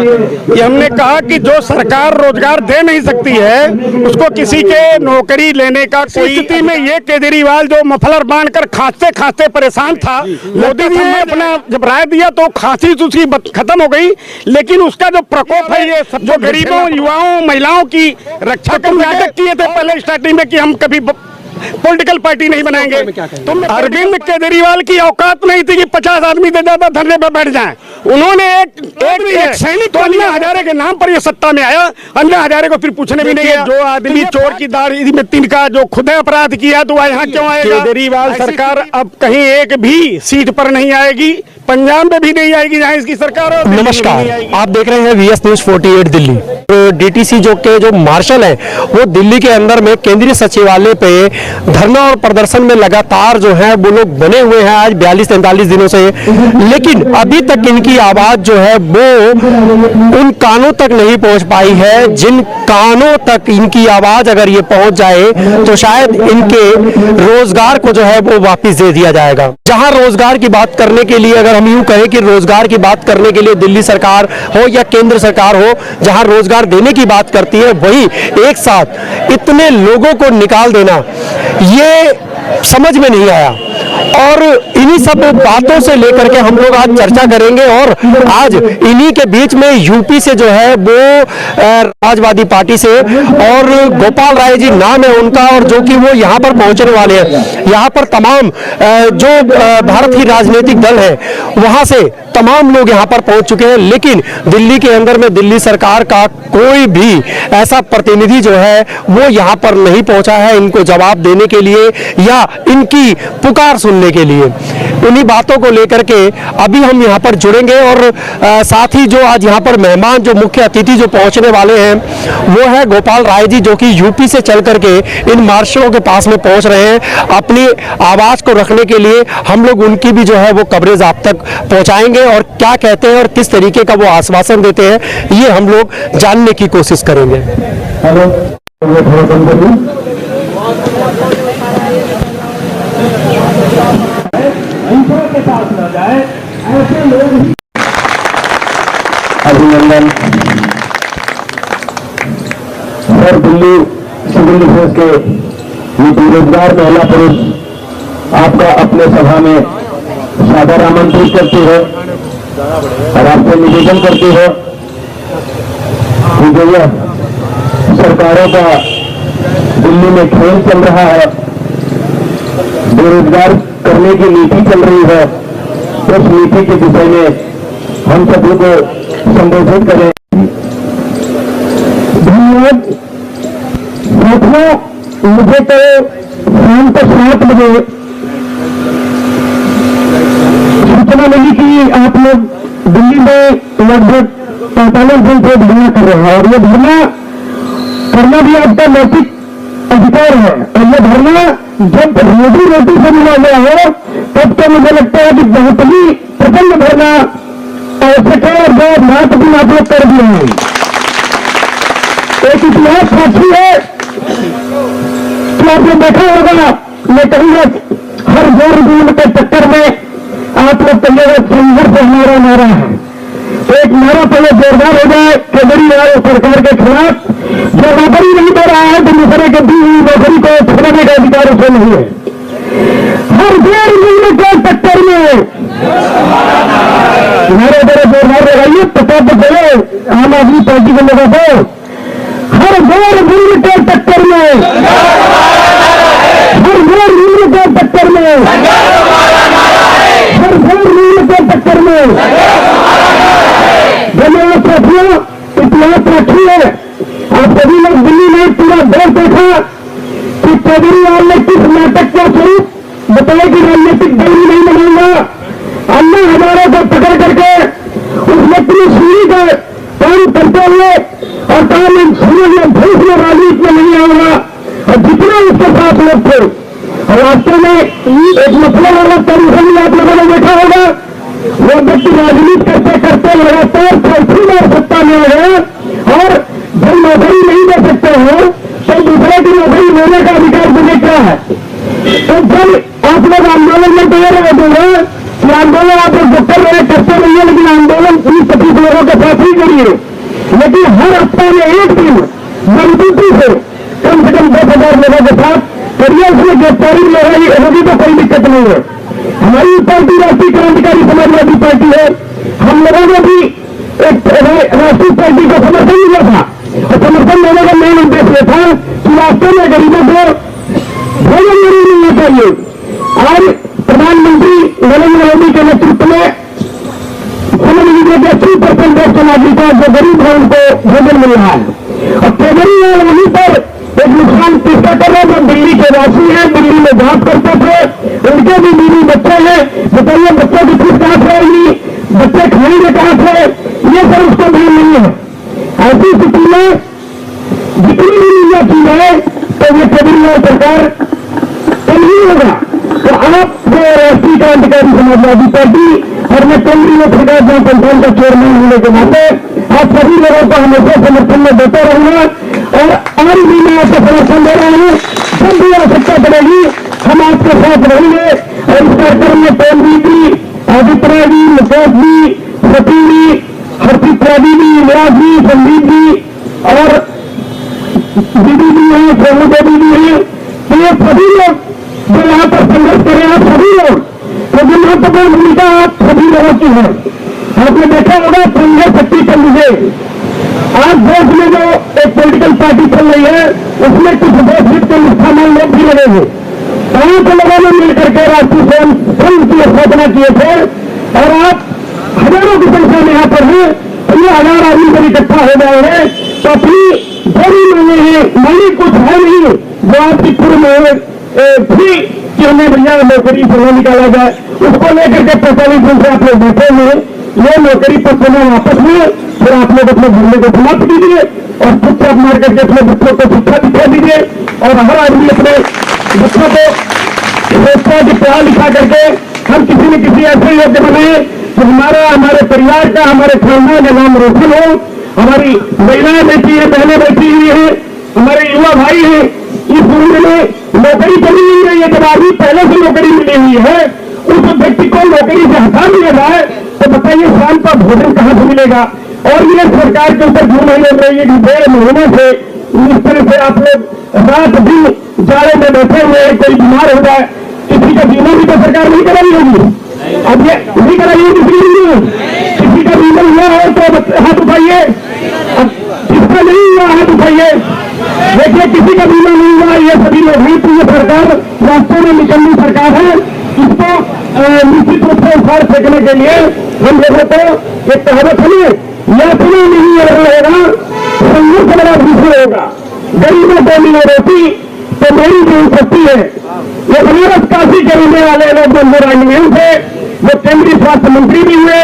कि हमने कहा कि जो सरकार रोजगार दे नहीं सकती है उसको किसी के नौकरी लेने का कोई स्थिति में ये केजरीवाल जो मफलर बांधकर खांसते खांसते परेशान था, मोदी जी ने अपना जब राय दिया तो खांसी उसकी खत्म हो गई, लेकिन उसका जो प्रकोप है ये जो गरीबों, युवाओं, महिलाओं की रक्षा के नाटक किए थे पहले स्टार्टिंग में कि हम कभी पॉलिटिकल पार्टी नहीं बनाएंगे, तो अरविंद केजरीवाल की औकात नहीं थी कि 50 आदमी से ज्यादा धरने पर बैठ जाएं। उन्होंने एक सैनिक तो अन्ना हजारे के नाम पर ये सत्ता में आया, अन्ना हजारे को फिर पूछने भी नहीं गया। जो आदमी चोर की दाढ़ी में तिनका जो खुद अपराध किया तो वह यहाँ क्यों आएगा? केजरीवाल सरकार अब कहीं एक भी सीट पर नहीं आएगी, पंजाब में भी नहीं आएगी जहाँ इसकी सरकार हो। नमस्कार, आप देख रहे हैं VS News 48 दिल्ली। DTC जो मार्शल है वो दिल्ली के अंदर में केंद्रीय सचिवालय पे धरना और प्रदर्शन में लगातार जो है वो लोग बने हुए हैं आज 42-43 दिनों से, लेकिन अभी तक इनकी आवाज जो है वो उन कानों तक नहीं पहुंच पाई है जिन कानों तक इनकी आवाज अगर ये पहुंच जाए तो शायद इनके रोजगार को जो है वो वापस दे दिया जाएगा। जहां रोजगार की बात करने के लिए, अगर हम यूं कहें कि रोजगार की बात करने के लिए दिल्ली सरकार हो या केंद्र सरकार हो, जहां रोजगार देने की बात करती है, वही एक साथ इतने लोगों को निकाल देना ये समझ में नहीं आया। और इन्हीं सब बातों से लेकर के हम लोग आज चर्चा करेंगे और आज इन्हीं के बीच में यूपी से जो है वो समाजवादी पार्टी से और गोपाल राय जी नाम है उनका, और जो कि वो यहाँ पर पहुंचने वाले हैं। यहाँ पर तमाम जो भारत की राजनीतिक दल है वहां से तमाम लोग यहाँ पर पहुंच चुके हैं, लेकिन दिल्ली के अंदर में दिल्ली सरकार का कोई भी ऐसा प्रतिनिधि जो है वो यहाँ पर नहीं पहुंचा है इनको जवाब देने के लिए या इनकी पुकार सुनने के लिए। उन्हीं बातों को लेकर के अभी हम यहाँ पर जुड़ेंगे और साथ ही जो आज यहाँ पर मेहमान जो मुख्य अतिथि जो पहुंचने वाले हैं वो है गोपाल राय जी, जो कि यूपी से चल करके इन मार्शलों के पास में पहुंच रहे हैं अपनी आवाज को रखने के लिए। हम लोग उनकी भी जो है वो कवरेज आप तक पहुंचाएंगे और क्या कहते हैं और किस तरीके का वो आश्वासन देते हैं ये हम लोग जानने की कोशिश करेंगे। अभिनंदन सर, दिल्ली सिविल डिफेंस के बेरोजगार महिला पुरुष आपका अपने सभा में सादर आमंत्रित करती है और आपसे निवेदन करती है कि जो यह सरकारों का दिल्ली में खेल चल रहा है, बेरोजगार करने की नीति चल रही है, उस नीति के विषय में हम सभी को संबोधित करें। धन्यवाद। मुझे तो शाम को 7 बजे सूचना मिली कि आप लोग दिल्ली में लगभग 45 दिन से धरना कर रहे हैं और ये धरना करना भी आपका नैतिक अधिकार है। और ये धरना जब रोजी रोटी से मिला हुआ हो तब तो मुझे लगता है कि बहुत ही प्रचंड धरना आवश्यक है और जो महत्वपूर्ण आप लोग कर दिए हैं। एक इतिहास साक्षी है कि आपने देखा होगा, मैं कहूंगा हर जोर दूर के चक्कर में आप लोग कहिएगा संघर्ष हमारा नारा है। एक नारा पहले जोरदार हो जाए केजरीवाल सरकार के खिलाफ, जो नौकरी नहीं दे रहा है तो दूसरे के दी हुई नौकरी को छीनने का अधिकार उसे नहीं है। हर जोर मिलने के चक्कर में नारे बड़े जोरदार लगाइए, पता तो चले आम आदमी पार्टी के लोगों को। हर जोर मिलने के चक्कर में, हर जोर मिलने के चक्कर में, हर जोर मिलने के चक्कर में धन्यवाद साथियों। इतिहास रखिए, आप सभी लोग दिल्ली में पूरा देश देखा कि केजरीवाल ने किस नाटक का स्वरूप बताया कि राजनीतिक दल ही नहीं बनाऊंगा। अन्ना हजारे को पकड़ करके उसने पूरी सीढ़ी का काम करते हुए और काम इन सूर्य भूख में राजनीति में नहीं आऊंगा और जितने उसके साथ लोग थे। और वास्तव में एक मतलब वाला टेंशन आप लोगों ने देखा होगा, वो व्यक्ति राजनीति करते करते लगातार 4 बार सत्ता में आ गया और जब नौकरी नहीं दे सकते हो तो दूसरे की नौकरी लेने का अधिकार मुझे क्या है। तो जब आप लोग आंदोलन में तैयार रह दूंगा कि आंदोलन आप लोग कर रहे करते रहिए, लेकिन आंदोलन 20-25 लोगों के साथ ही करिए। लेकिन हर हफ्ता में एक दिन मजबूती से कम 10,000 लोगों के साथ करिए, उसमें गिरफ्तारी लगाई होगी तो कोई दिक्कत नहीं है। हमारी पार्टी राष्ट्रीय क्रांतिकारी समाजवादी पार्टी है। हम लोगों ने भी एक राष्ट्रीय पार्टी का समर्थन दिया था और समर्थन देने का मेन उद्देश्य था कि वास्तव में गरीबों को भोजन जरूर मिलना चाहिए। आज प्रधानमंत्री नरेंद्र मोदी के नेतृत्व में समझ लीजिए कि 80% देश के नागरिकों जो गरीब है उनको भोजन मिल रहा है। और केजरीवाल वहीं पर एक नुकसान किसका कर रहे हैं? जो दिल्ली के वासी हैं, दिल्ली में जॉब करते थे, उनके भी बीवी बच्चे हैं। बताइए बच्चों की फीस कहां से आएगी, बच्चे खाएंगे कहां से? ये सब उसको ध्यान नहीं है। ऐसी स्थिति में जितनी भी मीडिया की है तो ये केजरीवाल सरकार कम ही होगा। तो आप राष्ट्रीय क्रांतिकारी समाजवादी पार्टी और मैं केंद्रीय सरकार जनसंगठन का चेयरमैन होने के नाते आप सभी लोगों को हमेशा समर्थन में देते रहूंगा और आज भी मैं आपको समर्थन दे रहा हूं। जब भी आवश्यकता पड़ेगी हम आपके साथ रहेंगे। और इस कार्यक्रम में केंद्रीय जी, आदित्य जी, मुकेश जी, सती जी, हर्षित जी, निराज जी, संदीप जी और दीदी जी हैं, सोनू देवी जी हैं। तो ये सभी लोग जो यहाँ पर संघर्ष करें, आप सभी लोग तो जो महत्वपूर्ण भूमिका आप सभी लोगों की है। आपने देखा होगा संघर्ष शक्ति चल रही है। आज देश में जो एक पॉलिटिकल पार्टी चल रही है उसमें कुछ देश हित के निष्ठावान लोग भी लगे हैं। 5 लोगों ने मिलकर के राष्ट्रीय स्वयं संघ की स्थापना किए थे और आप हजारों की संख्या में यहाँ पर हैं। ये 1000 आदमी जब इकट्ठा हो जाएंगे तो अपनी बड़ी मांगे हैं, मांगे कुछ है नहीं जो आपकी पूर्व में भी कि हमें भैया नौकरी से न निकाला जाए, उसको लेकर के 45 दिन से आप लोग बैठे हुए। ये नौकरी पर समय वापस में फिर आप लोग अपने घूमने को समाप्त कीजिए और चुपचाप मार करके अपने बच्चों को शिक्षा दिखा दीजिए। और हर आदमी अपने बच्चों को सोचता है कि पढ़ा लिखा करके हम किसी न किसी ऐसे योग्य बने कि हमारे परिवार का, हमारे खानदान का नाम रोशन हो। हमारी महिलाएं बैठी है, बहनें बैठी हुई है, हमारे युवा भाई हैं। इस उम्र में नौकरी चली नहीं रही है। जब आदमी पहले से नौकरी मिली हुई है उस व्यक्ति को नौकरी से हटा दिया जाए तो बताइए शाम का भोजन कहां से मिलेगा? और ये सरकार के ऊपर क्यों नहीं लग रही है कि 1.5 महीने से इस तरह से आप लोग रात दिन जाड़े में बैठे हुए, कोई बीमार हो जाए, किसी का बीमा भी तो सरकार नहीं कराई होगी। अब ये नहीं कराई होगी किसी का बीमा हुआ हो तो हाथ उठाइए, जिसका नहीं हुआ हाथ उठाइए। देखिए किसी का बीमा नहीं हुआ, ये सभी लोग हैं। तो ये सरकार वास्तव में निकलनी सरकार है। इसको निश्चित रूप से उखाड़ फेंकने के लिए हम लोगों को एक कहावत है, या चुनाव नहीं रहेगा संघर्ष बड़ा दूसरे होगा। गरीबों को मिले रोटी तो मेरी जो शक्ति है। ये बनारस काशी के रहने वाले लोग जो थे वो केंद्रीय स्वास्थ्य मंत्री भी हुए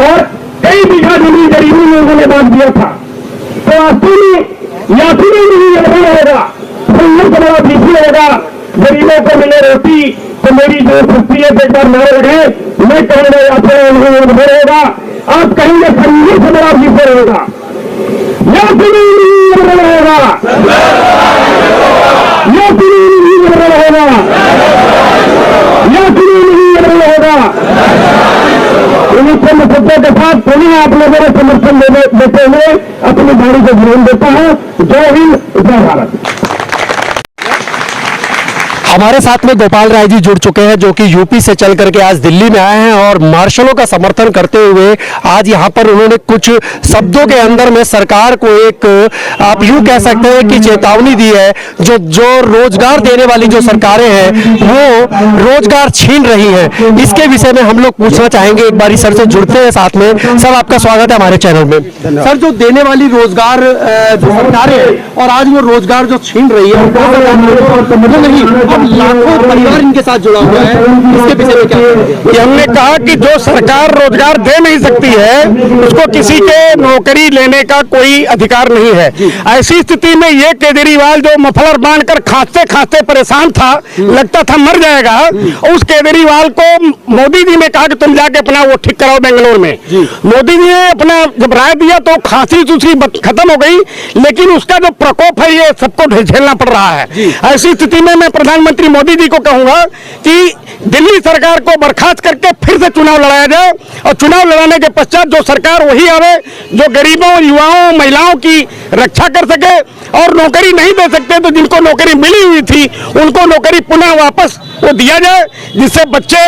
और कई बीघा जमीन गरीबों में उन्होंने बांट दिया था। तो वास्तव में या चुनाव नहीं रहेगा संघर्ष बड़ा दूसरे होगा। गरीबों को मिले रोटी तो मेरी जो शक्ति है एक बार नारे लगे। मैं कहूंगा या फिर रहेगा, आप कहेंगे संघर्ष बड़ा दूसरे रहेगा। या चुनाव नहीं रहेगा, या चुनाव नहीं रहेगा, या चुनाव नहीं रहेगा। इन मुद्दों के साथ पुनः आप लोगों ने समर्थन देते हुए अपनी गाड़ी को ध्यान देता हूं। जय हिंद, जय भारत। हमारे साथ में गोपाल राय जी जुड़ चुके हैं जो कि यूपी से चल करके आज दिल्ली में आए हैं और मार्शलों का समर्थन करते हुए आज यहाँ पर उन्होंने कुछ शब्दों के अंदर में सरकार को एक आप यूं कह सकते हैं कि चेतावनी दी है। जो रोजगार देने वाली जो सरकारें हैं वो रोजगार छीन रही हैं। इसके विषय में हम लोग पूछना चाहेंगे। एक बारी सर से जुड़ते हैं साथ में। सर आपका स्वागत है हमारे चैनल में। सर जो देने वाली रोजगार जो सरकारें हैं और आज वो रोजगार जो छीन रही है नहीं, लाखों परिवार इनके साथ जुड़ा हुआ है, इसके पीछे में क्या है? हमने कहा कि जो सरकार रोजगार दे नहीं सकती है उसको किसी के नौकरी लेने का कोई अधिकार नहीं है। ऐसी स्थिति में ये केजरीवाल जो मफलर बांधकर खांसते खांसते परेशान था, लगता था मर जाएगा, उस केजरीवाल को मोदी जी ने कहा कि तुम जाके अपना वो ठीक कराओ बेंगलोर में। मोदी जी ने अपना जब राय दिया तो खांसी दूसरी खत्म हो गई, लेकिन उसका जो प्रकोप है ये सबको झेलना पड़ रहा है। ऐसी स्थिति में मैं प्रधानमंत्री प्रधानमंत्री मोदी जी को कहूंगा कि दिल्ली सरकार को बर्खास्त करके फिर से चुनाव लड़ाया जाए, और चुनाव लड़ाने के पश्चात जो सरकार वही आवे जो गरीबों, युवाओं, महिलाओं की रक्षा कर सके। और नौकरी नहीं दे सकते तो जिनको नौकरी मिली हुई थी उनको नौकरी पुनः वापस वो दिया जाए, जिससे बच्चे,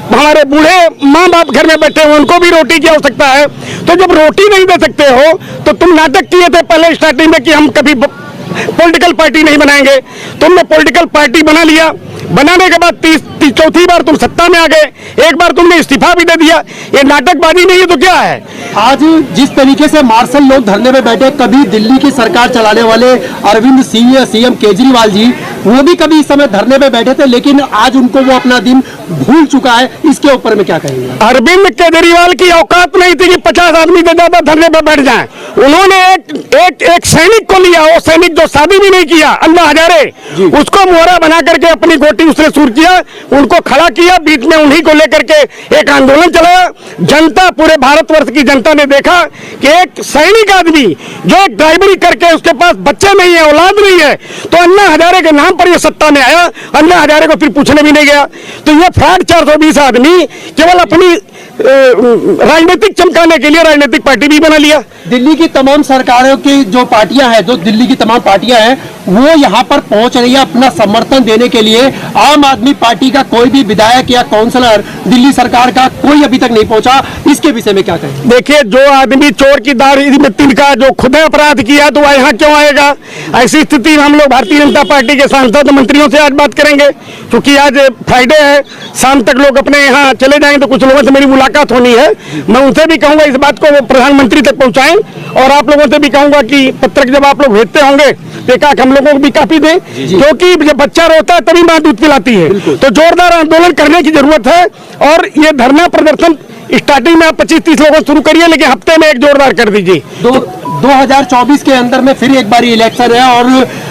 हमारे बूढ़े माँ बाप घर में बैठे हुए उनको भी रोटी की आवश्यकता है। तो जब रोटी नहीं दे सकते हो तो तुम नाटक किए थे पहले स्टार्टिंग में कि हम कभी पॉलिटिकल पार्टी नहीं बनाएंगे। तुमने पॉलिटिकल पार्टी बना लिया, बनाने के बाद चौथी बार तुम सत्ता में आ गए, एक बार तुमने इस्तीफा भी दे दिया। ये नाटकबाजी नहीं है तो क्या है? आज जिस तरीके से मार्शल लोग धरने में बैठे, कभी दिल्ली की सरकार चलाने वाले अरविंद सिंह, सीएम केजरीवाल जी, वो भी कभी इस समय धरने में बैठे थे, लेकिन आज उनको वो अपना दिन भूल चुका है। इसके ऊपर में क्या कहेंगे? अरविंद केजरीवाल की औकात नहीं थी कि 50 आदमी से ज्यादा धरने पर बैठ जाएं। उन्होंने एक सैनिक को लिया, वो सैनिक जो शादी भी नहीं किया, अन्ना हजारे, उसको मोहरा बना करके अपनी गोटी उसने शुरू किया, उनको खड़ा किया, बीच में उन्हीं को लेकर के एक आंदोलन चलाया। जनता, पूरे भारतवर्ष की जनता ने देखा कि एक सैनिक आदमी जो एक ड्राइवरी करके उसके पास बच्चे नहीं है, औलाद नहीं है, तो अन्ना हजारे के नाम पर यह सत्ता में आया। अन्ना हजारे को फिर पूछने भी नहीं गया। तो यह फ्रॉड 420 आदमी केवल अपनी राजनीतिक चमकाने के लिए राजनीतिक पार्टी भी बना लिया। दिल्ली की तमाम सरकारों की जो पार्टियां हैं, जो दिल्ली की तमाम पार्टियां हैं, वो यहाँ पर पहुंच रही है अपना समर्थन देने के लिए। आम आदमी पार्टी का कोई भी विधायक या काउंसलर दिल्ली सरकार का कोई अभी तक नहीं पहुंचा। इसके विषय में क्या कहें? देखिए, जो आदमी चोर की दाढ़ी में तिनका, जो खुद अपराध किया, तो वह यहाँ क्यों आएगा? ऐसी स्थिति में हम लोग भारतीय जनता पार्टी के सांसद मंत्रियों से आज बात करेंगे, क्योंकि आज फ्राइडे है, शाम तक लोग अपने यहाँ चले जाएंगे, तो कुछ लोगों से मेरी मुलाकात होनी है। मैं उनसे भी कहूंगा इस बात को वो प्रधानमंत्री तक पहुंचाएं, और आप लोगों से भी कहूंगा कि पत्रक जब आप लोग भेजते होंगे तो एक हम लोगों को भी कापी दें, क्योंकि जब बच्चा रोता है तभी मां दूध पिलाती है। तो जोरदार आंदोलन करने की जरूरत है। और ये धरना प्रदर्शन स्टार्टिंग में आप 25-30 लोगों शुरू करिए, लेकिन हफ्ते में एक जोरदार कर दीजिए। 2024 के अंदर में फिर एक बार इलेक्शन है, और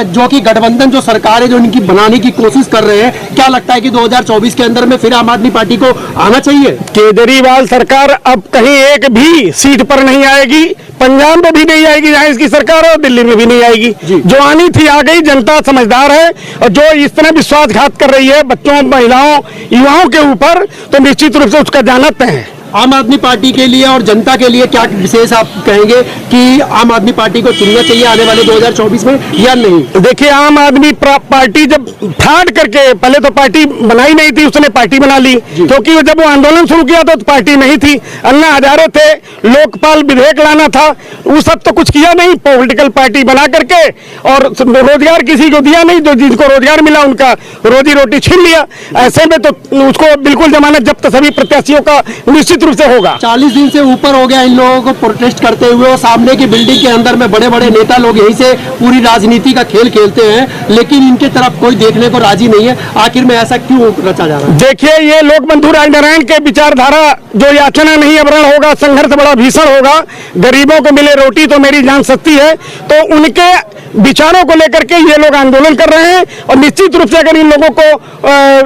जो कि गठबंधन जो सरकार है जो इनकी बनाने की कोशिश कर रहे हैं, क्या लगता है कि 2024 के अंदर में फिर आम आदमी पार्टी को आना चाहिए? केजरीवाल सरकार अब कहीं एक भी सीट पर नहीं आएगी, पंजाब में भी नहीं आएगी जहां इसकी सरकार है, और दिल्ली में भी नहीं आएगी। जो आनी थी आ गई। जनता समझदार है, और जो इस तरह विश्वासघात कर रही है बच्चों, महिलाओं, युवाओं के ऊपर, तो निश्चित रूप से उसका जाना तय है। आम आदमी पार्टी के लिए और जनता के लिए क्या विशेष आप कहेंगे कि आम आदमी पार्टी को चुनना चाहिए आने वाले 2024 में या नहीं? देखिए, आम आदमी पार्टी जब फ्रॉड करके, पहले तो पार्टी बनाई नहीं थी, उसने पार्टी बना ली, क्योंकि जब वो आंदोलन शुरू किया तो पार्टी नहीं थी। अन्ना हजारे थे, लोकपाल विधेयक लाना था, वो सब तो कुछ किया नहीं। पॉलिटिकल पार्टी बना करके और रोजगार किसी को दिया नहीं, जो जिनको रोजगार मिला उनका रोजी रोटी छीन लिया। ऐसे में तो उसको बिल्कुल जमानत जब्त सभी प्रत्याशियों का निश्चित रूप से होगा। 40 दिन से ऊपर हो गया इन लोगों को प्रोटेस्ट करते हुए, और सामने की बिल्डिंग के अंदर में बड़े बड़े नेता लोग यहीं से पूरी राजनीति का खेल खेलते हैं, लेकिन इनके तरफ कोई देखने को राजी नहीं है। आखिर में ऐसा क्यों रचा जा रहा है? देखिए, ये लोक बंधु राजनारायण के विचारधारा, जो याचना नहीं अवरण होगा, संघर्ष बड़ा भीषण होगा, गरीबों को मिले रोटी तो मेरी जान सस्ती है, तो उनके विचारों को लेकर के ये लोग आंदोलन कर रहे हैं। और निश्चित रूप से अगर इन लोगों को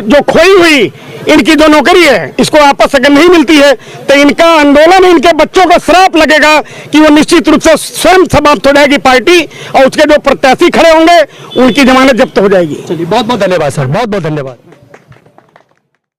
जो खोई हुई इनकी जो नौकरी है, इसको वापस अगर नहीं मिलती है, तो इनका आंदोलन, इनके बच्चों का श्राप लगेगा कि वो निश्चित रूप से स्वयं समाप्त हो जाएगी पार्टी, और उसके जो प्रत्याशी खड़े होंगे उनकी जमानत जब्त हो जाएगी। चलिए, बहुत बहुत धन्यवाद सर, बहुत बहुत धन्यवाद।